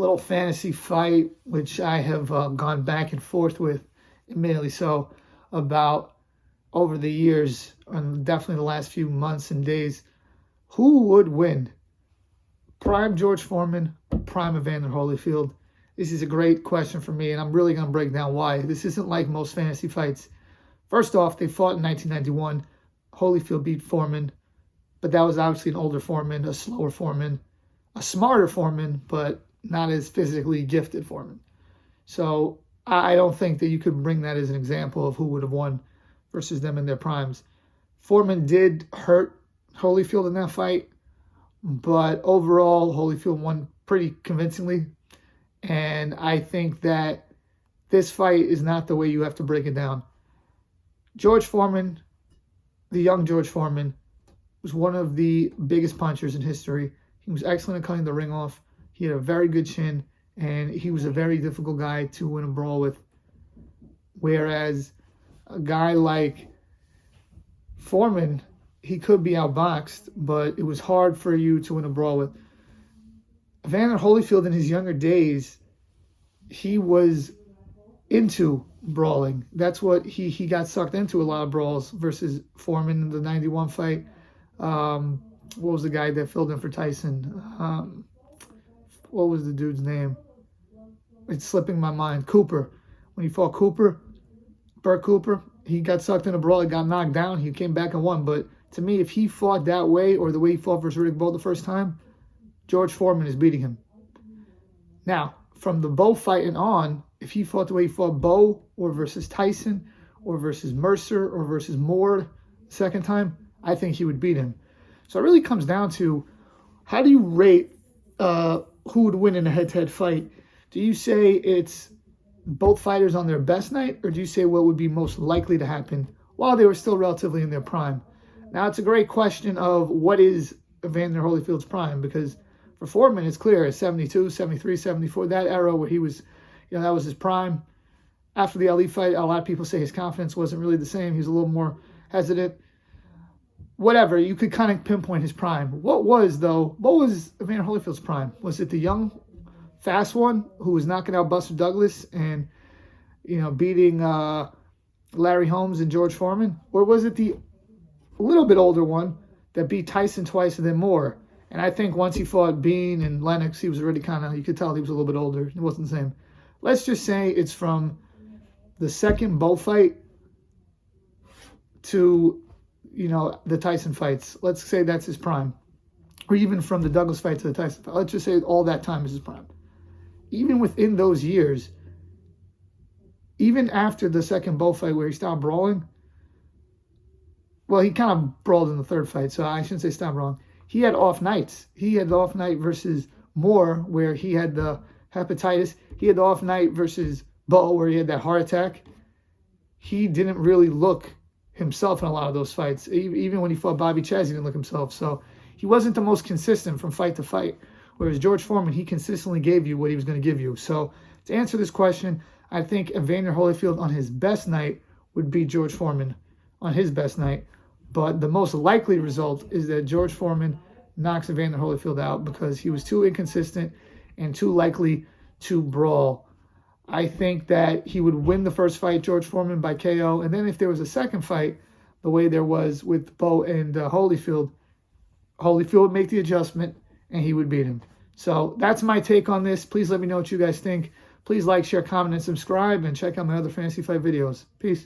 little fantasy fight, which I have gone back and forth with, admittedly so, about over the years, and definitely the last few months and days. Who would win? Prime George Foreman, Prime Evander Holyfield? This is a great question for me, and I'm really going to break down why. This isn't like most fantasy fights. First off, they fought in 1991. Holyfield beat Foreman, but that was obviously an older Foreman, a slower Foreman, a smarter Foreman, but not as physically gifted Foreman. So I don't think that you could bring that as an example of who would have won versus them in their primes. Foreman did hurt Holyfield in that fight, but overall, Holyfield won pretty convincingly. And I think that this fight is not the way you have to break it down. George Foreman, the young George Foreman, was one of the biggest punchers in history. He was excellent at cutting the ring off. He had a very good chin, and he was a very difficult guy to win a brawl with. Whereas a guy like Foreman, he could be outboxed, but it was hard for you to win a brawl with. Evander Holyfield in his younger days, he was into brawling. That's what he got sucked into, a lot of brawls versus Foreman in the 91 fight. What was the guy that filled in for Tyson? What was the dude's name? It's slipping my mind. Cooper. When he fought Cooper, Burt Cooper, he got sucked in a brawl. He got knocked down. He came back and won. But to me, if he fought that way or the way he fought versus Riddick Bowe the first time, George Foreman is beating him. Now, from the Bowe fight and on, if he fought the way he fought Bowe or versus Tyson or versus Mercer or versus Moore the second time, I think he would beat him. So it really comes down to, how do you rate who would win in a head-to-head fight? Do you say it's both fighters on their best night, or do you say what would be most likely to happen while they were still relatively in their prime? Now, it's a great question of what is Evander Holyfield's prime, because for Foreman, it's clear, 72, 73, 74, that era where he was, that was his prime. After the Ali fight, a lot of people say his confidence wasn't really the same. He was a little more hesitant. Whatever, you could kind of pinpoint his prime. What was Evander Holyfield's prime? Was it the young, fast one who was knocking out Buster Douglas and, beating Larry Holmes and George Foreman? Or was it the little bit older one that beat Tyson twice and then Moore? And I think once he fought Bean and Lennox, he was already you could tell he was a little bit older. It wasn't the same. Let's just say it's from the second Bowe fight to, the Tyson fights. Let's say that's his prime. Or even from the Douglas fight to the Tyson fight. Let's just say all that time is his prime. Even within those years, even after the second Bowe fight where he stopped brawling, well, he kind of brawled in the third fight, so I shouldn't say stopped brawling. He had off nights. He had the off night versus Moore, where he had the hepatitis. He had the off night versus Bowe, where he had that heart attack. He didn't really look himself in a lot of those fights. Even when he fought Bobby Chaz, he didn't look himself. So he wasn't the most consistent from fight to fight. Whereas George Foreman, he consistently gave you what he was going to give you. So to answer this question, I think Evander Holyfield on his best night would beat George Foreman on his best night. But the most likely result is that George Foreman knocks Evander Holyfield out because he was too inconsistent and too likely to brawl. I think that he would win the first fight, George Foreman, by KO. And then if there was a second fight, the way there was with Bowe and Holyfield, Holyfield would make the adjustment and he would beat him. So that's my take on this. Please let me know what you guys think. Please like, share, comment, and subscribe, and check out my other fantasy fight videos. Peace.